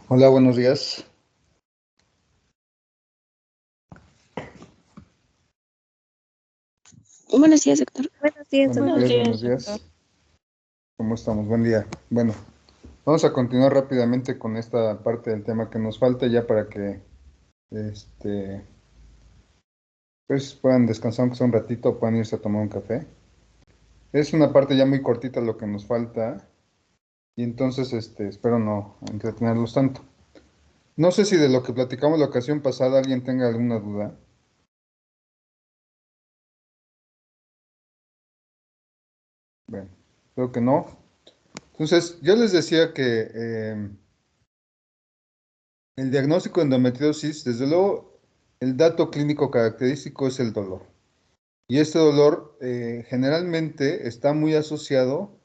Hola, buenos días. Buenos días, doctor. Buenos días, Buenos doctor. días, buenos días. ¿Cómo estamos? Buen día. Bueno, vamos a continuar rápidamente con esta parte del tema que nos falta ya para que pues puedan descansar aunque sea un ratito o puedan irse a tomar un café. Es una parte ya muy cortita lo que nos falta y entonces espero no entretenerlos tanto. No sé si de lo que platicamos la ocasión pasada alguien tenga alguna duda. Bueno, creo que no. Entonces, yo les decía que el diagnóstico de endometriosis, desde luego, el dato clínico característico es el dolor. Y este dolor generalmente está muy asociado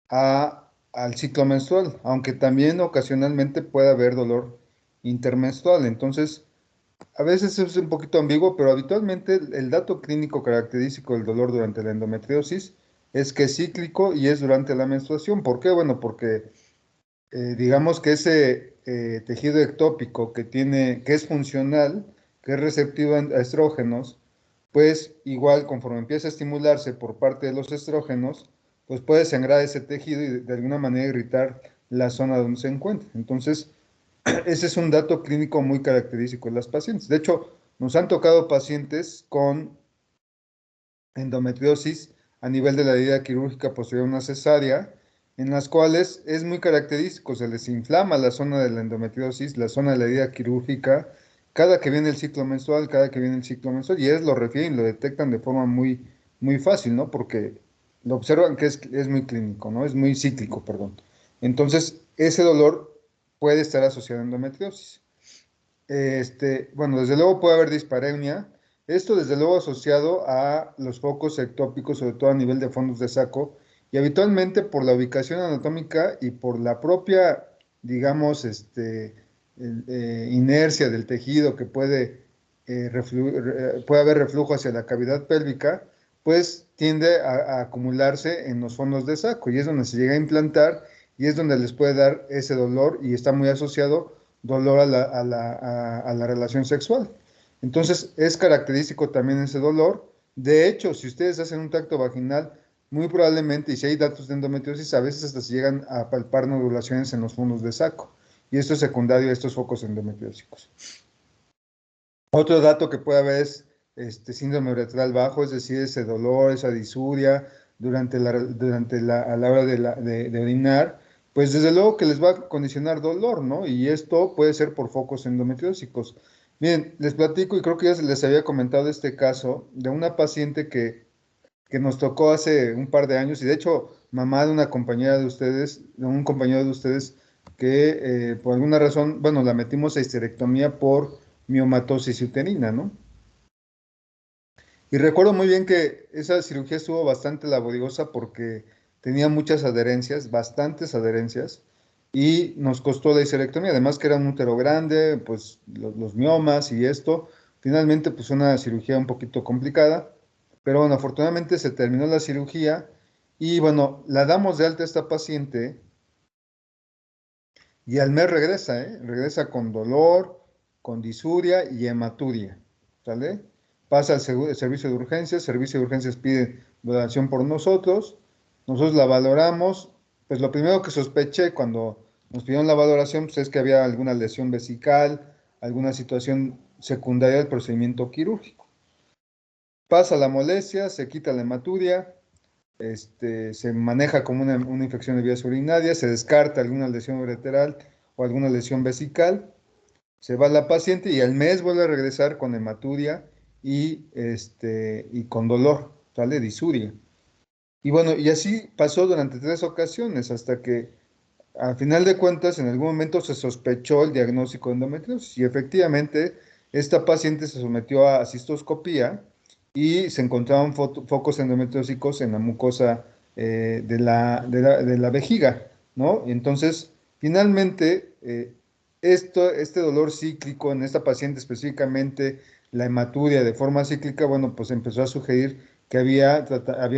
al ciclo menstrual, aunque también ocasionalmente puede haber dolor intermenstrual. Entonces, a veces es un poquito ambiguo, pero habitualmente el dato clínico característico del dolor durante la endometriosis es que es cíclico y es durante la menstruación. ¿Por qué? Bueno, porque digamos que ese tejido ectópico que es funcional, que es receptivo a estrógenos, pues igual conforme empieza a estimularse por parte de los estrógenos, pues puede sangrar ese tejido y de alguna manera irritar la zona donde se encuentra. Entonces, ese es un dato clínico muy característico de las pacientes. De hecho, nos han tocado pacientes con endometriosis a nivel de la herida quirúrgica posterior a una cesárea, en las cuales es muy característico, se les inflama la zona de la endometriosis, la zona de la herida quirúrgica, cada que viene el ciclo menstrual, y ellos lo refieren, lo detectan de forma muy, muy fácil, ¿no? Porque lo observan que es muy clínico, ¿no? Es muy cíclico, perdón. Entonces, ese dolor puede estar asociado a endometriosis. Bueno, desde luego puede haber dispareunia. Esto desde luego asociado a los focos ectópicos, sobre todo a nivel de fondos de saco, y habitualmente por la ubicación anatómica y por la propia, digamos, inercia del tejido que puede haber reflujo hacia la cavidad pélvica, pues tiende a acumularse en los fondos de saco y es donde se llega a implantar y es donde les puede dar ese dolor y está muy asociado dolor a la relación sexual. Entonces, es característico también ese dolor. De hecho, si ustedes hacen un tacto vaginal, muy probablemente, y si hay datos de endometriosis, a veces hasta se llegan a palpar nodulaciones en los fondos de saco. Y esto es secundario a estos focos endometriósicos. Otro dato que puede haber es síndrome uretral bajo, es decir, ese dolor, esa disuria a la hora de orinar, pues desde luego que les va a condicionar dolor, ¿no? Y esto puede ser por focos endometriósicos. Miren, les platico y creo que ya les había comentado este caso de una paciente que nos tocó hace un par de años y de hecho mamá de una compañera de ustedes, de un compañero de ustedes que por alguna razón, bueno, la metimos a histerectomía por miomatosis uterina, ¿no? Y recuerdo muy bien que esa cirugía estuvo bastante laboriosa porque tenía muchas adherencias, bastantes adherencias, y nos costó la histerectomía, además que era un útero grande, pues los miomas y esto, finalmente pues una cirugía un poquito complicada, pero bueno, afortunadamente se terminó la cirugía y bueno, la damos de alta a esta paciente y al mes regresa, ¿eh? Regresa con dolor, con disuria y hematuria, ¿sale? Pasa al servicio de urgencias pide valoración por nosotros la valoramos, pues lo primero que sospeché cuando nos pidieron la valoración pues es que había alguna lesión vesical, alguna situación secundaria del procedimiento quirúrgico. Pasa la molestia, se quita la hematuria, se maneja como una infección de vías urinarias, se descarta alguna lesión ureteral o alguna lesión vesical, se va la paciente y al mes vuelve a regresar con hematuria y con dolor, ¿sale? Disuria. Y bueno, y así pasó durante 3 ocasiones, hasta que al final de cuentas en algún momento se sospechó el diagnóstico de endometriosis y efectivamente esta paciente se sometió a cistoscopía y se encontraban focos endometriósicos en la mucosa de la vejiga, ¿no? Y entonces, finalmente, este dolor cíclico en esta paciente específicamente, la hematuria de forma cíclica, bueno, pues empezó a sugerir que había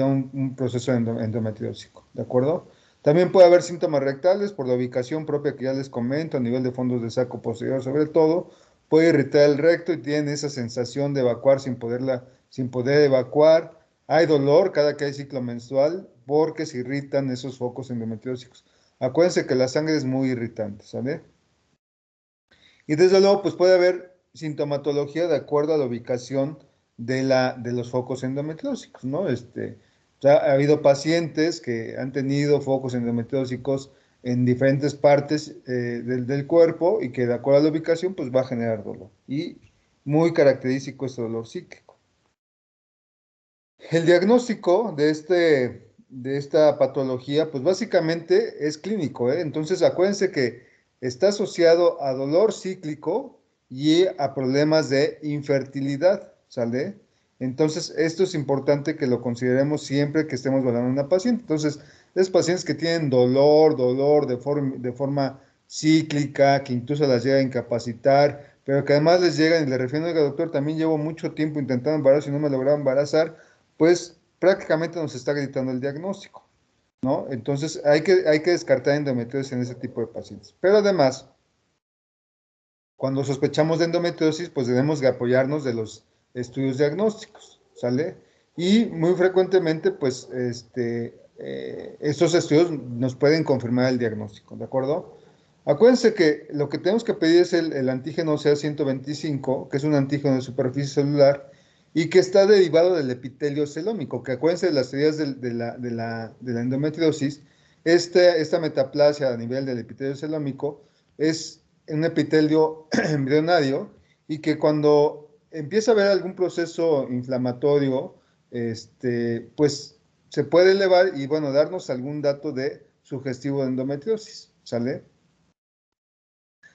un proceso endometriósico, ¿de acuerdo? También puede haber síntomas rectales por la ubicación propia que ya les comento, a nivel de fondos de saco posterior sobre todo. Puede irritar el recto y tienen esa sensación de evacuar sin poder evacuar. Hay dolor cada que hay ciclo menstrual porque se irritan esos focos endometriósicos. Acuérdense que la sangre es muy irritante, ¿sale? Y desde luego, pues puede haber sintomatología de acuerdo a la ubicación de los focos endometriósicos, ¿no? Ya ha habido pacientes que han tenido focos endometriósicos en diferentes partes del cuerpo y que de acuerdo a la ubicación, pues va a generar dolor. Y muy característico este dolor cíclico. El diagnóstico de esta patología, pues básicamente es clínico, ¿eh? Entonces, acuérdense que está asociado a dolor cíclico y a problemas de infertilidad, ¿sale? Entonces, esto es importante que lo consideremos siempre que estemos evaluando a una paciente. Entonces, es pacientes que tienen dolor de forma cíclica, que incluso las llega a incapacitar, pero que además les llegan y le refieren, oiga, doctor, también llevo mucho tiempo intentando embarazar y no me lograba embarazar, pues prácticamente nos está gritando el diagnóstico, ¿no? Entonces hay que descartar endometriosis en ese tipo de pacientes. Pero además, cuando sospechamos de endometriosis, pues debemos de apoyarnos de los estudios diagnósticos, ¿sale? Y muy frecuentemente, pues, estos estudios nos pueden confirmar el diagnóstico, ¿de acuerdo? Acuérdense que lo que tenemos que pedir es el antígeno CA125, que es un antígeno de superficie celular y que está derivado del epitelio celómico, que acuérdense de las teorías de la endometriosis, esta metaplasia a nivel del epitelio celómico es un epitelio embrionario y que cuando empieza a haber algún proceso inflamatorio, pues se puede elevar y bueno, darnos algún dato de sugestivo de endometriosis, ¿sale?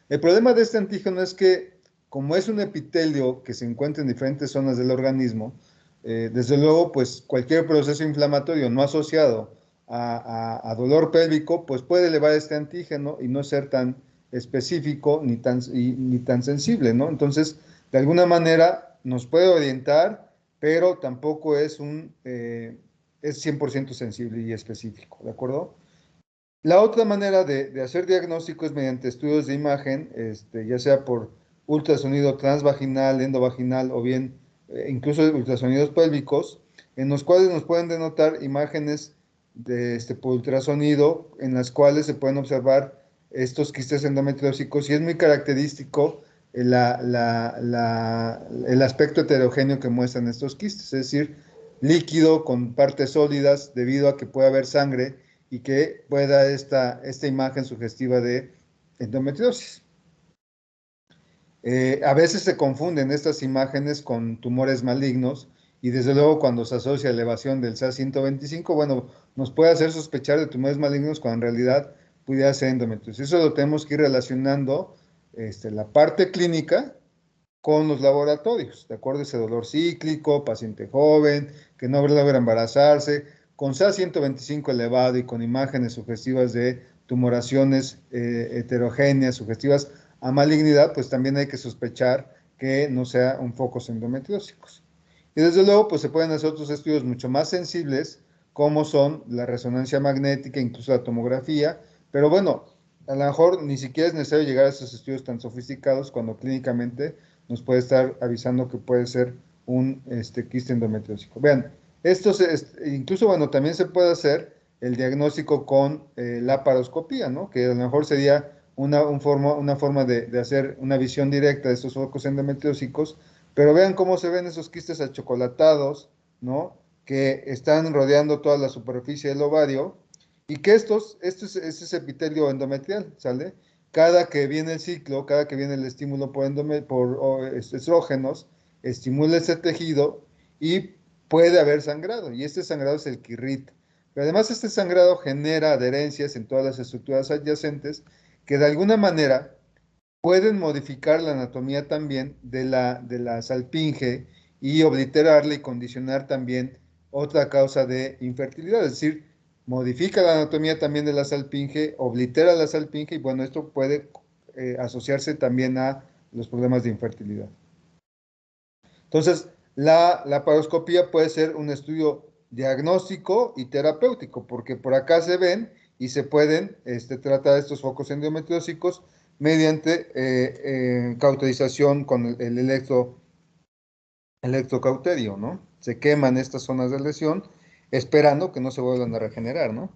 El problema de este antígeno es que, como es un epitelio que se encuentra en diferentes zonas del organismo, desde luego, pues cualquier proceso inflamatorio no asociado a dolor pélvico, pues puede elevar este antígeno y no ser tan específico ni tan sensible, ¿no? Entonces, de alguna manera nos puede orientar, pero tampoco es 100% sensible y específico, ¿de acuerdo? La otra manera de hacer diagnóstico es mediante estudios de imagen, ya sea por ultrasonido transvaginal, endovaginal o bien incluso ultrasonidos pélvicos, en los cuales nos pueden denotar imágenes por ultrasonido, en las cuales se pueden observar estos quistes endometriósicos y es muy característico el aspecto heterogéneo que muestran estos quistes, es decir, líquido con partes sólidas debido a que puede haber sangre y que puede dar esta imagen sugestiva de endometriosis. A veces se confunden estas imágenes con tumores malignos y desde luego cuando se asocia elevación del SA125, bueno, nos puede hacer sospechar de tumores malignos cuando en realidad pudiera ser endometriosis. Eso lo tenemos que ir relacionando la parte clínica con los laboratorios, ¿de acuerdo? Ese dolor cíclico, paciente joven, que no logra embarazarse, con SA125 elevado y con imágenes sugestivas de tumoraciones heterogéneas, sugestivas a malignidad, pues también hay que sospechar que no sea un focos endometriósicos. Y desde luego, pues se pueden hacer otros estudios mucho más sensibles, como son la resonancia magnética, incluso la tomografía, pero bueno, a lo mejor ni siquiera es necesario llegar a esos estudios tan sofisticados cuando clínicamente nos puede estar avisando que puede ser un quiste endometriósico. Vean, incluso, bueno, también se puede hacer el diagnóstico con la paroscopía, ¿no? Que a lo mejor sería una forma de hacer una visión directa de estos focos endometriósicos, pero vean cómo se ven esos quistes achocolatados, ¿no? Que están rodeando toda la superficie del ovario y que este es epitelio endometrial, ¿sale? Cada que viene el ciclo, cada que viene el estímulo por estrógenos, estimula ese tejido y puede haber sangrado, y este sangrado es el que irrita. Pero además este sangrado genera adherencias en todas las estructuras adyacentes que de alguna manera pueden modificar la anatomía también de la salpinge y obliterarla y condicionar también otra causa de infertilidad, es decir, modifica la anatomía también de la salpinge, oblitera la salpinge y bueno, esto puede asociarse también a los problemas de infertilidad. Entonces, la laparoscopía puede ser un estudio diagnóstico y terapéutico, porque por acá se ven y se pueden tratar estos focos endometriósicos mediante cauterización con el electrocauterio, ¿no? Se queman estas zonas de lesión esperando que no se vuelvan a regenerar, ¿no?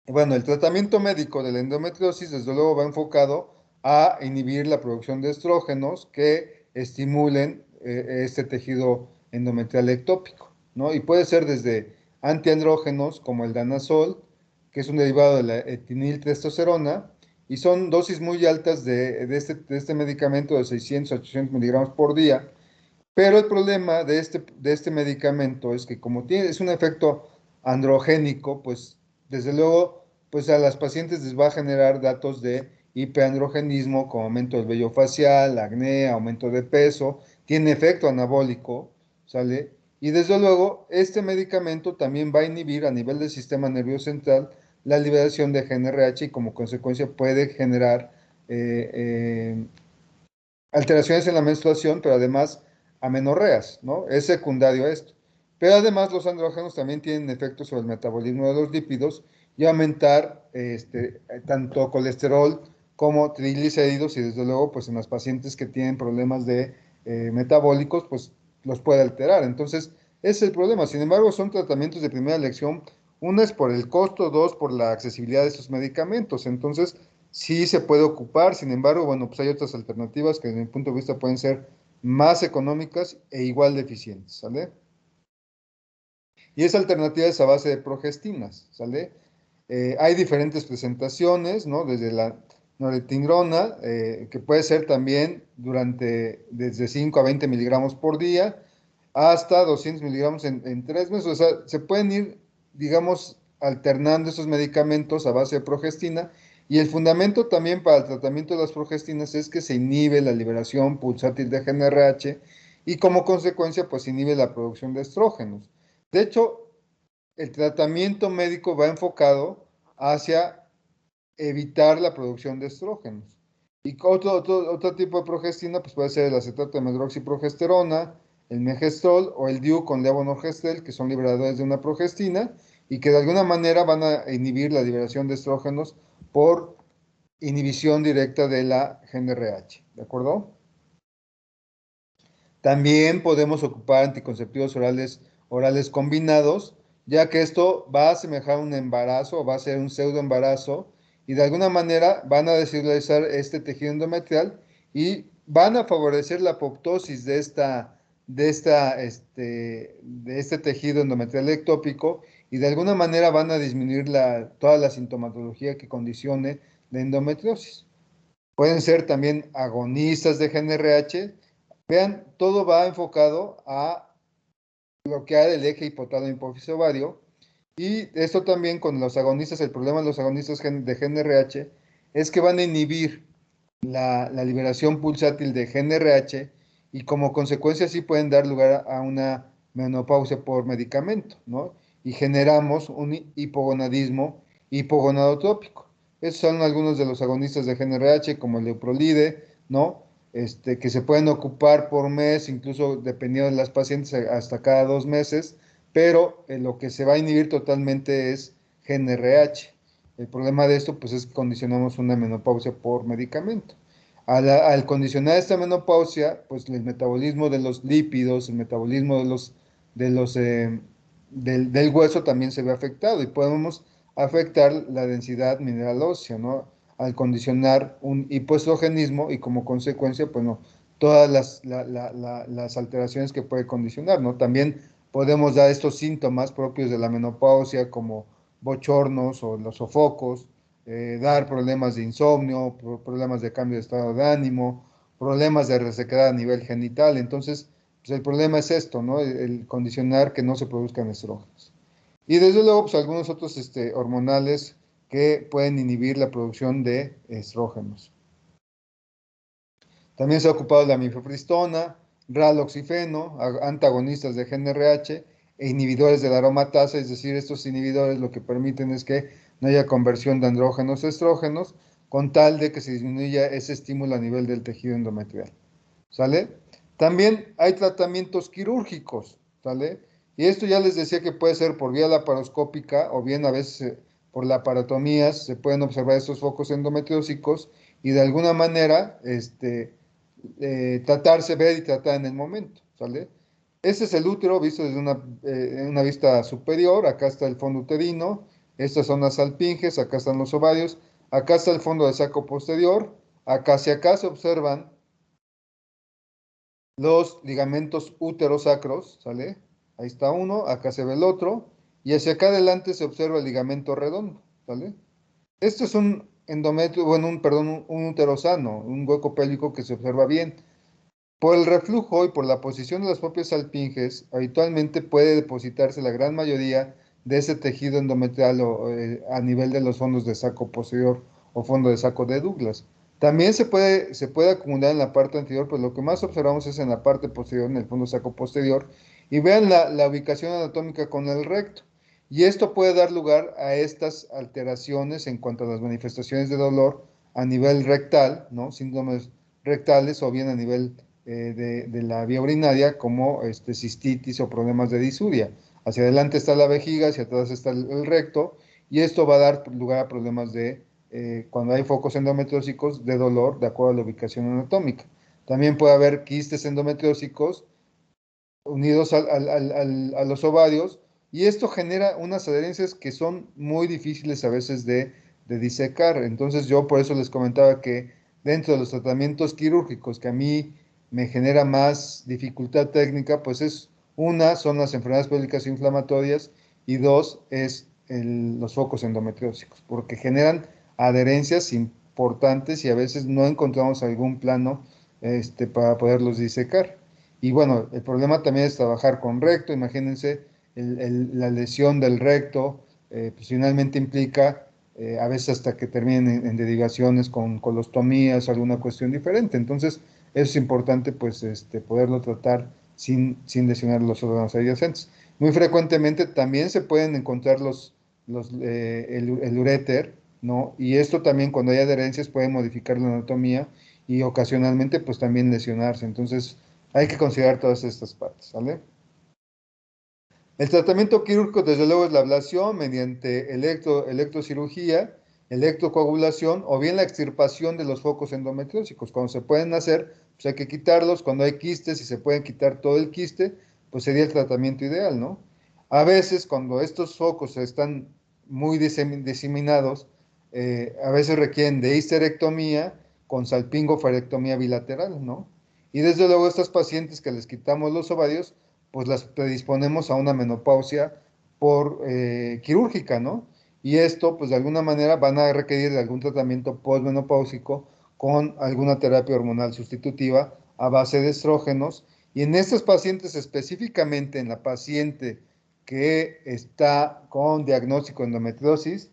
Bueno, el tratamiento médico de la endometriosis, desde luego, va enfocado a inhibir la producción de estrógenos que estimulen este tejido endometrial ectópico, ¿no? Y puede ser desde antiandrógenos como el danazol, que es un derivado de la etiniltestosterona, y son dosis muy altas de este medicamento de 600 a 800 miligramos por día. Pero el problema de este medicamento es que como es un efecto androgénico, pues desde luego, pues a las pacientes les va a generar datos de hiperandrogenismo, como aumento del vello facial, acné, aumento de peso, tiene efecto anabólico, ¿sale? Y desde luego, este medicamento también va a inhibir a nivel del sistema nervioso central la liberación de GnRH y como consecuencia puede generar eh, eh, alteraciones en la menstruación, pero además amenorreas, ¿no? Es secundario a esto. Pero además los andrógenos también tienen efectos sobre el metabolismo de los lípidos y aumentar tanto colesterol como triglicéridos y desde luego pues en las pacientes que tienen problemas de metabólicos pues los puede alterar. Entonces, ese es el problema. Sin embargo, son tratamientos de primera elección. Una es por el costo, dos por la accesibilidad de estos medicamentos. Entonces, sí se puede ocupar, sin embargo, bueno, pues hay otras alternativas que desde mi punto de vista pueden ser más económicas e igual de eficientes, ¿sale? Y esa alternativa es a base de progestinas, ¿sale? Hay diferentes presentaciones, ¿no? Desde la noretindrona, que puede ser también desde 5 a 20 miligramos por día, hasta 200 miligramos en 3 meses. O sea, se pueden ir, digamos, alternando esos medicamentos a base de progestina. Y el fundamento también para el tratamiento de las progestinas es que se inhibe la liberación pulsátil de GnRH y como consecuencia, pues inhibe la producción de estrógenos. De hecho, el tratamiento médico va enfocado hacia evitar la producción de estrógenos. Y otro tipo de progestina pues puede ser el acetato de medroxiprogesterona, el megestrol o el DIU con levonorgestrel, que son liberadores de una progestina y que de alguna manera van a inhibir la liberación de estrógenos por inhibición directa de la GnRH. ¿De acuerdo? También podemos ocupar anticonceptivos orales combinados, ya que esto va a asemejar un embarazo, va a ser un pseudoembarazo, y de alguna manera van a deshidratar este tejido endometrial y van a favorecer la apoptosis de este tejido endometrial ectópico y de alguna manera van a disminuir toda la sintomatología que condicione la endometriosis. Pueden ser también agonistas de GnRH. Vean, todo va enfocado a bloquear el eje hipotálamo hipófisis ovario. Y esto también con los agonistas, el problema de los agonistas de GnRH es que van a inhibir la liberación pulsátil de GnRH y como consecuencia sí pueden dar lugar a una menopausia por medicamento, ¿no? Y generamos un hipogonadismo hipogonadotrópico. Esos son algunos de los agonistas de GnRH, como el leuprolide, ¿no? Que se pueden ocupar por mes, incluso dependiendo de las pacientes, hasta cada 2 meses, pero lo que se va a inhibir totalmente es GnRH. El problema de esto, pues, es que condicionamos una menopausia por medicamento. Al condicionar esta menopausia, pues el metabolismo de los lípidos, el metabolismo de los, del hueso también se ve afectado y podemos afectar la densidad mineral ósea, ¿no? Al condicionar un hipoestrogenismo y como consecuencia, pues no, todas las alteraciones que puede condicionar, ¿no? También podemos dar estos síntomas propios de la menopausia como bochornos o los sofocos, dar problemas de insomnio, problemas de cambio de estado de ánimo, problemas de resequedad a nivel genital. Entonces, pues el problema es esto, ¿no? El condicionar que no se produzcan estrógenos. Y desde luego, pues algunos otros hormonales que pueden inhibir la producción de estrógenos. También se ha ocupado la mifepristona, raloxifeno, antagonistas de GnRH e inhibidores de la aromatasa, es decir, estos inhibidores lo que permiten es que no haya conversión de andrógenos a estrógenos, con tal de que se disminuya ese estímulo a nivel del tejido endometrial. ¿Sale? También hay tratamientos quirúrgicos, ¿sale? Y esto ya les decía que puede ser por vía laparoscópica o bien a veces por la parotomía se pueden observar estos focos endometriósicos y de alguna manera tratarse, ver y tratar en el momento, ¿sale? Ese es el útero visto desde una vista superior. Acá está el fondo uterino, estas son las salpinges, acá están los ovarios, acá está el fondo del saco posterior, acá hacia acá se observan los ligamentos úterosacros, ¿sale? Ahí está uno, acá se ve el otro, y hacia acá adelante se observa el ligamento redondo, ¿sale? Esto es un endometrio, bueno, perdón, un útero sano, un hueco pélvico que se observa bien. Por el reflujo y por la posición de las propias salpinges, habitualmente puede depositarse la gran mayoría de ese tejido endometrial a nivel de los fondos de saco posterior o fondo de saco de Douglas. También se puede acumular en la parte anterior, pues lo que más observamos es en la parte posterior, en el fondo de saco posterior, y vean la ubicación anatómica con el recto. Y esto puede dar lugar a estas alteraciones en cuanto a las manifestaciones de dolor a nivel rectal, ¿no? Síndromes rectales o bien a nivel de la vía urinaria como cistitis o problemas de disuria. Hacia adelante está la vejiga, hacia atrás está el recto, y esto va a dar lugar a problemas cuando hay focos endometriósicos, de dolor, de acuerdo a la ubicación anatómica. También puede haber quistes endometriósicos unidos a los ovarios, y esto genera unas adherencias que son muy difíciles a veces de disecar. Entonces yo por eso les comentaba que dentro de los tratamientos quirúrgicos que a mí me genera más dificultad técnica, pues son las enfermedades pélvicas inflamatorias, y dos es los focos endometriósicos, porque generan adherencias importantes y a veces no encontramos algún plano para poderlos disecar. Y bueno, el problema también es trabajar con recto. Imagínense, la lesión del recto, pues finalmente implica a veces hasta que terminen en derivaciones con colostomías o alguna cuestión diferente. Entonces, eso es importante, pues, poderlo tratar sin lesionar los órganos adyacentes. Muy frecuentemente también se pueden encontrar el uréter, ¿no? Y esto también, cuando hay adherencias, puede modificar la anatomía y ocasionalmente, pues, también lesionarse. Entonces, hay que considerar todas estas partes, ¿sale? El tratamiento quirúrgico, desde luego, es la ablación mediante electrocirugía, electrocoagulación o bien la extirpación de los focos endometriósicos. Cuando se pueden hacer, pues hay que quitarlos. Cuando hay quistes y se pueden quitar todo el quiste, pues sería el tratamiento ideal, ¿no? A veces, cuando estos focos están muy diseminados, a veces requieren de histerectomía con salpingofarectomía bilateral, ¿no? Y desde luego, estas pacientes que les quitamos los ovarios, pues las predisponemos a una menopausia quirúrgica, ¿no? Y esto, pues de alguna manera van a requerir de algún tratamiento postmenopáusico con alguna terapia hormonal sustitutiva a base de estrógenos. Y en estos pacientes, específicamente en la paciente que está con diagnóstico de endometriosis,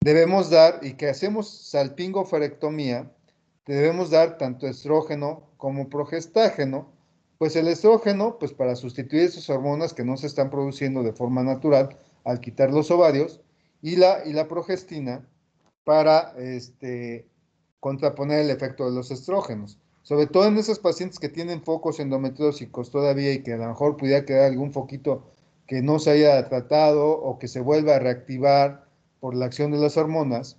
debemos dar, y que hacemos salpingofarectomía, debemos dar tanto estrógeno como progestágeno. Pues el estrógeno, pues para sustituir esas hormonas que no se están produciendo de forma natural al quitar los ovarios, y la progestina para contraponer el efecto de los estrógenos. Sobre todo en esas pacientes que tienen focos endometriósicos todavía y que a lo mejor pudiera quedar algún foquito que no se haya tratado o que se vuelva a reactivar por la acción de las hormonas,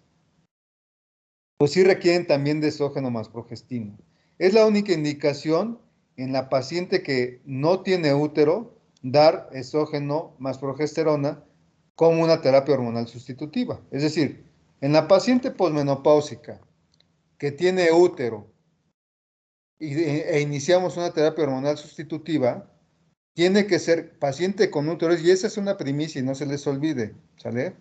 pues sí requieren también de estrógeno más progestina. Es la única indicación en la paciente que no tiene útero dar estrógeno más progesterona como una terapia hormonal sustitutiva. Es decir, en la paciente posmenopáusica que tiene útero e iniciamos una terapia hormonal sustitutiva, tiene que ser paciente con útero, y esa es una primicia y no se les olvide, ¿sale?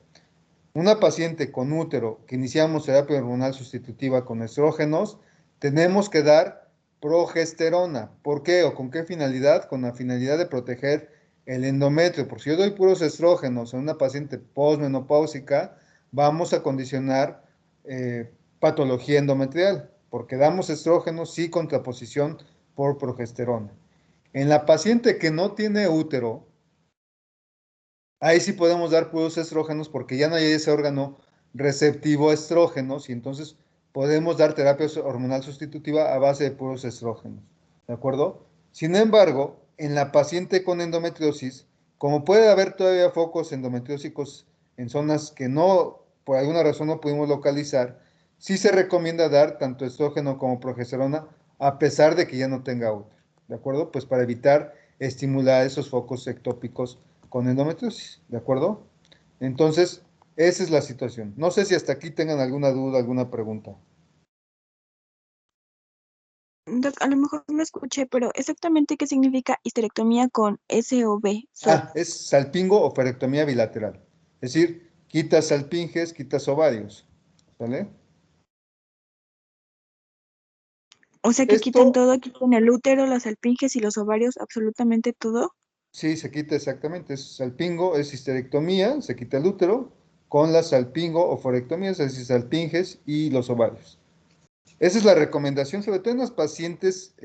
Una paciente con útero que iniciamos terapia hormonal sustitutiva con estrógenos, tenemos que dar progesterona. ¿Por qué o con qué finalidad? Con la finalidad de proteger el endometrio. Por si yo doy puros estrógenos en una paciente posmenopáusica, vamos a condicionar patología endometrial, porque damos estrógenos sí, contraposición por progesterona. En la paciente que no tiene útero, ahí sí podemos dar puros estrógenos porque ya no hay ese órgano receptivo a estrógenos, y entonces podemos dar terapia hormonal sustitutiva a base de puros estrógenos. ¿De acuerdo? Sin embargo, en la paciente con endometriosis, como puede haber todavía focos endometriósicos en zonas que no por alguna razón no pudimos localizar, sí se recomienda dar tanto estrógeno como progesterona a pesar de que ya no tenga útero, ¿de acuerdo? Pues para evitar estimular esos focos ectópicos con endometriosis, ¿de acuerdo? Entonces, esa es la situación. No sé si hasta aquí tengan alguna duda, alguna pregunta. Doc, a lo mejor no escuché, pero exactamente qué significa histerectomía con S o B, Ah, es salpingo o ferectomía bilateral. Es decir, quitas salpinges, quitas ovarios. ¿Sale? O sea que quitan Esto todo, quitan el útero, las alpinges y los ovarios, absolutamente todo. sí se quita exactamente. Es salpingo, es histerectomía, se quita el útero con la salpingo o forectomía, es decir, salpinges y los ovarios. Esa es la recomendación, sobre todo en las pacientes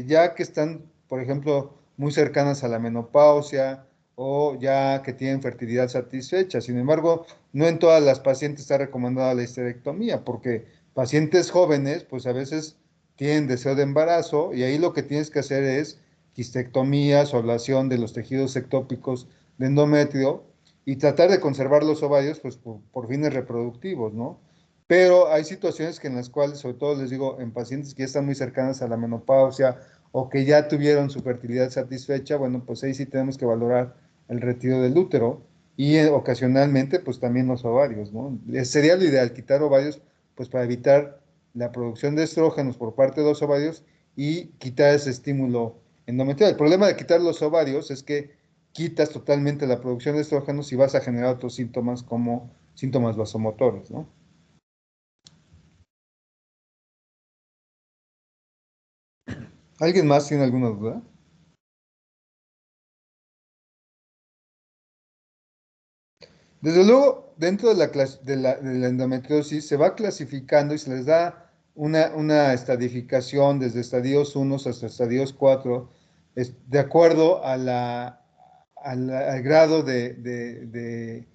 ya que están, por ejemplo, muy cercanas a la menopausia o ya que tienen fertilidad satisfecha. Sin embargo, no en todas las pacientes está recomendada la histerectomía, porque pacientes jóvenes, pues a veces tienen deseo de embarazo y ahí lo que tienes que hacer es quistectomía, ablación de los tejidos ectópicos de endometrio y tratar de conservar los ovarios, pues por fines reproductivos, ¿no? Pero hay situaciones que en las cuales, sobre todo les digo, en pacientes que ya están muy cercanas a la menopausia o que ya tuvieron su fertilidad satisfecha, bueno, pues ahí sí tenemos que valorar el retiro del útero y ocasionalmente, pues también los ovarios, ¿no? Sería lo ideal, quitar ovarios, pues para evitar la producción de estrógenos por parte de los ovarios y quitar ese estímulo endometrial. El problema de quitar los ovarios es que quitas totalmente la producción de estrógenos y vas a generar otros síntomas como síntomas vasomotores, ¿no? ¿Alguien más tiene alguna duda? Desde luego, dentro de la endometriosis se va clasificando y se les da una estadificación desde estadios 1 hasta estadios 4, de acuerdo al grado de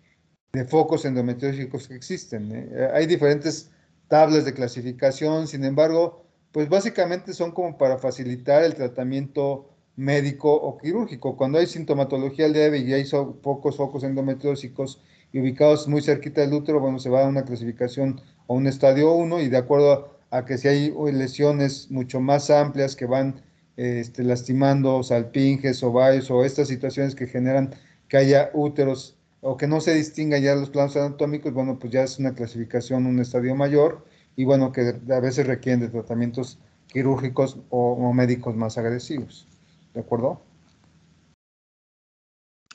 focos endometriósicos que existen, ¿eh? Hay diferentes tablas de clasificación, sin embargo, pues básicamente son como para facilitar el tratamiento médico o quirúrgico. Cuando hay sintomatología leve y hay pocos focos endometriósicos y ubicados muy cerquita del útero, bueno, se va a una clasificación o un estadio 1 y de acuerdo a que si hay lesiones mucho más amplias que van lastimando salpinges, ovarios o estas situaciones que generan que haya úteros o que no se distingan ya los planos anatómicos, bueno, pues ya es una clasificación, un estadio mayor, y bueno, que a veces requieren de tratamientos quirúrgicos o médicos más agresivos. ¿De acuerdo?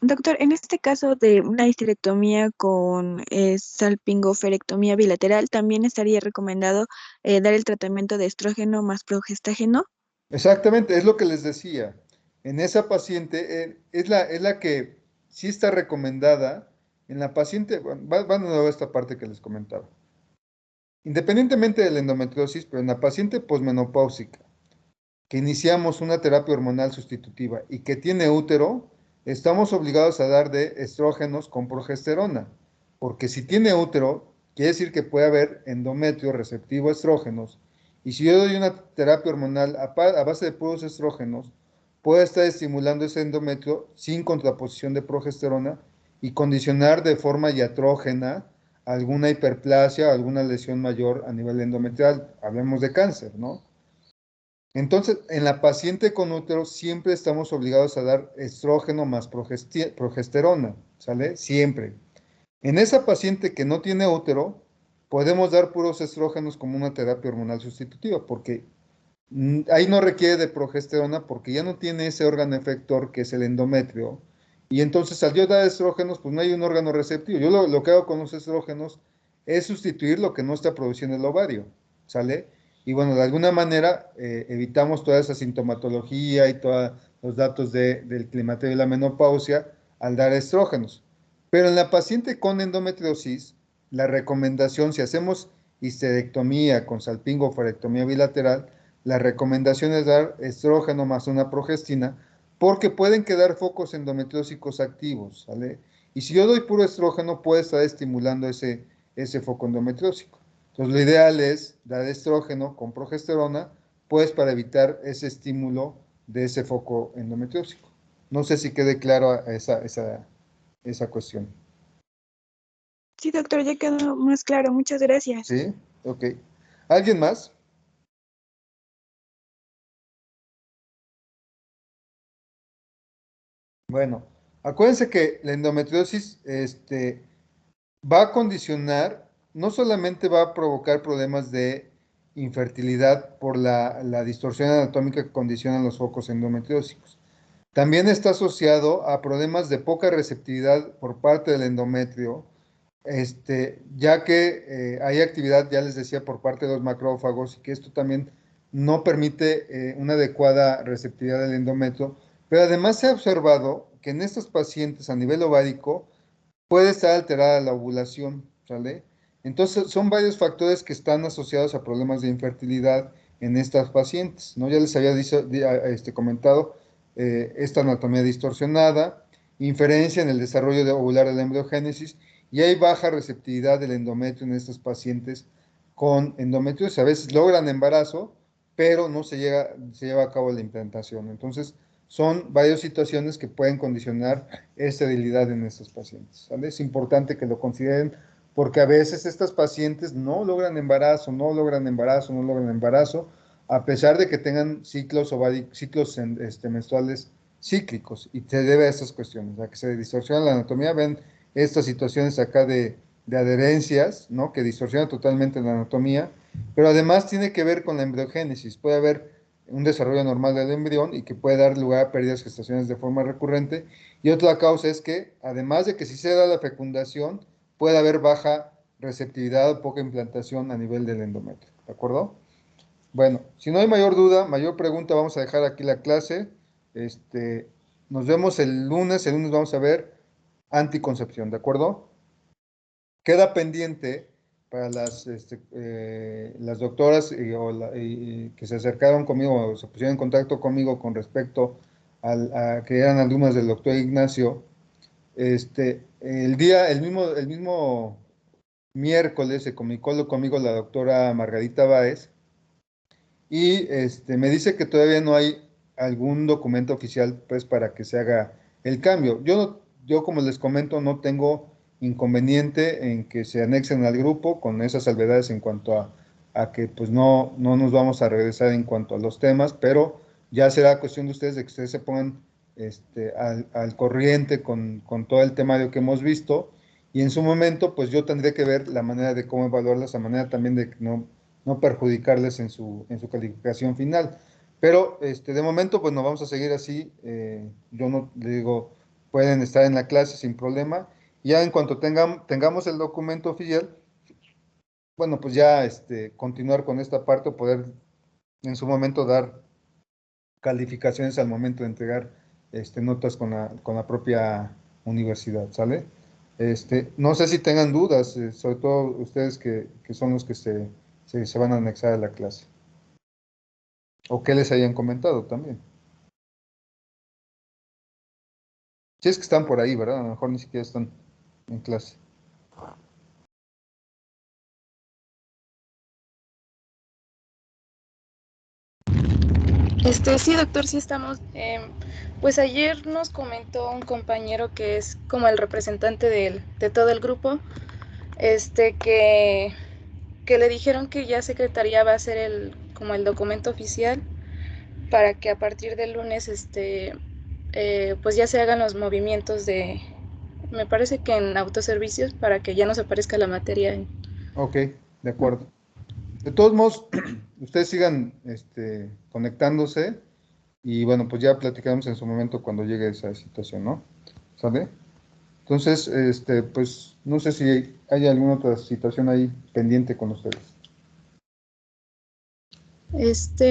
Doctor, en este caso de una histerectomía con salpingoferectomía bilateral, ¿también estaría recomendado dar el tratamiento de estrógeno más progestágeno? Exactamente, es lo que les decía. En esa paciente es la que sí está recomendada. En la paciente, bueno, va de nuevo a esta parte que les comentaba. Independientemente de la endometriosis, pero en la paciente posmenopáusica, que iniciamos una terapia hormonal sustitutiva y que tiene útero, estamos obligados a dar de estrógenos con progesterona, porque si tiene útero, quiere decir que puede haber endometrio receptivo a estrógenos, y si yo doy una terapia hormonal a base de puros estrógenos, puede estar estimulando ese endometrio sin contraposición de progesterona y condicionar de forma iatrógena alguna hiperplasia, alguna lesión mayor a nivel endometrial, hablemos de cáncer, ¿no? Entonces, en la paciente con útero siempre estamos obligados a dar estrógeno más progesterona, ¿sale? Siempre. En esa paciente que no tiene útero, podemos dar puros estrógenos como una terapia hormonal sustitutiva, porque ahí no requiere de progesterona porque ya no tiene ese órgano efector que es el endometrio. Y entonces al yo dar estrógenos, pues no hay un órgano receptivo. Yo lo que hago con los estrógenos es sustituir lo que no está produciendo el ovario, ¿sale? Y bueno, de alguna manera evitamos toda esa sintomatología y todos los datos del climaterio y la menopausia al dar estrógenos. Pero en la paciente con endometriosis, la recomendación, si hacemos histerectomía con salpingo o farectomía bilateral, la recomendación es dar estrógeno más una progestina porque pueden quedar focos endometriósicos activos, ¿sale? Y si yo doy puro estrógeno, puede estar estimulando ese foco endometriósico. Entonces, lo ideal es dar estrógeno con progesterona, pues para evitar ese estímulo de ese foco endometriósico. No sé si quede claro esa cuestión. Sí, doctor, ya quedó más claro. Muchas gracias. ¿Sí? Ok. ¿Alguien más? Bueno, acuérdense que la endometriosis va a condicionar, no solamente va a provocar problemas de infertilidad por la distorsión anatómica que condicionan los focos endometriósicos. También está asociado a problemas de poca receptividad por parte del endometrio, ya que hay actividad, ya les decía, por parte de los macrófagos y que esto también no permite una adecuada receptividad del endometrio, pero además se ha observado que en estos pacientes a nivel ovárico puede estar alterada la ovulación, ¿sale? Entonces son varios factores que están asociados a problemas de infertilidad en estas pacientes, ¿no? Ya les había comentado esta anatomía distorsionada, inferencia en el desarrollo ovular de la embriogénesis y hay baja receptividad del endometrio en estos pacientes con endometriosis. A veces logran embarazo, pero no se lleva a cabo la implantación. Entonces, son varias situaciones que pueden condicionar esterilidad en estos pacientes, ¿vale? Es importante que lo consideren porque a veces estas pacientes no logran embarazo, no logran embarazo, no logran embarazo, a pesar de que tengan ciclos menstruales cíclicos y se debe a estas cuestiones, a que se distorsiona la anatomía. Ven estas situaciones acá de adherencias, ¿no? Que distorsionan totalmente la anatomía, pero además tiene que ver con la embriogénesis. Puede haber un desarrollo normal del embrión y que puede dar lugar a pérdidas gestacionales de forma recurrente. Y otra causa es que, además de que si se da la fecundación, puede haber baja receptividad o poca implantación a nivel del endometrio. ¿De acuerdo? Bueno, si no hay mayor duda, mayor pregunta, vamos a dejar aquí la clase. Nos vemos el lunes vamos a ver anticoncepción, ¿de acuerdo? Queda pendiente para las doctoras que se acercaron conmigo o se pusieron en contacto conmigo con respecto a que eran alumnas del doctor Ignacio. El mismo miércoles se comunicó conmigo la doctora Margarita Báez y me dice que todavía no hay algún documento oficial pues para que se haga el cambio. Yo como les comento no tengo inconveniente en que se anexen al grupo con esas salvedades en cuanto a que pues no nos vamos a regresar en cuanto a los temas, pero ya será cuestión de ustedes de que ustedes se pongan al corriente con todo el temario que hemos visto y en su momento pues yo tendré que ver la manera de cómo evaluarlas, la manera también de que no perjudicarles en su calificación final. Pero de momento, pues nos vamos a seguir así. Yo no le digo, pueden estar en la clase sin problema. Ya en cuanto tengamos el documento oficial, bueno, pues ya continuar con esta parte, poder en su momento dar calificaciones al momento de entregar notas con la propia universidad, ¿sale? No sé si tengan dudas, sobre todo ustedes que son los que se van a anexar a la clase. O qué les hayan comentado también. Si es que están por ahí, ¿verdad? A lo mejor ni siquiera están en clase. Sí, doctor, sí estamos. Pues ayer nos comentó un compañero que es como el representante de todo el grupo, que le dijeron que ya Secretaría va a hacer como el documento oficial para que a partir del lunes, pues ya se hagan los movimientos me parece que en autoservicios para que ya nos aparezca la materia. Ok, de acuerdo. De todos modos, ustedes sigan conectándose y bueno, pues ya platicaremos en su momento cuando llegue esa situación, ¿no? ¿Sale? Entonces, pues no sé si hay alguna otra situación ahí pendiente con ustedes.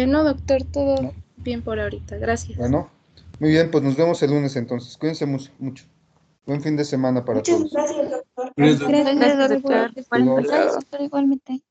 No, doctor, todo ¿No? bien por ahorita. Gracias. Bueno, muy bien, pues nos vemos el lunes entonces. Cuídense mucho. Buen fin de semana para Muchas todos. gracias, doctor. Gracias, Gracias, doctor. doctor. Hasta luego. Gracias, doctor, igualmente.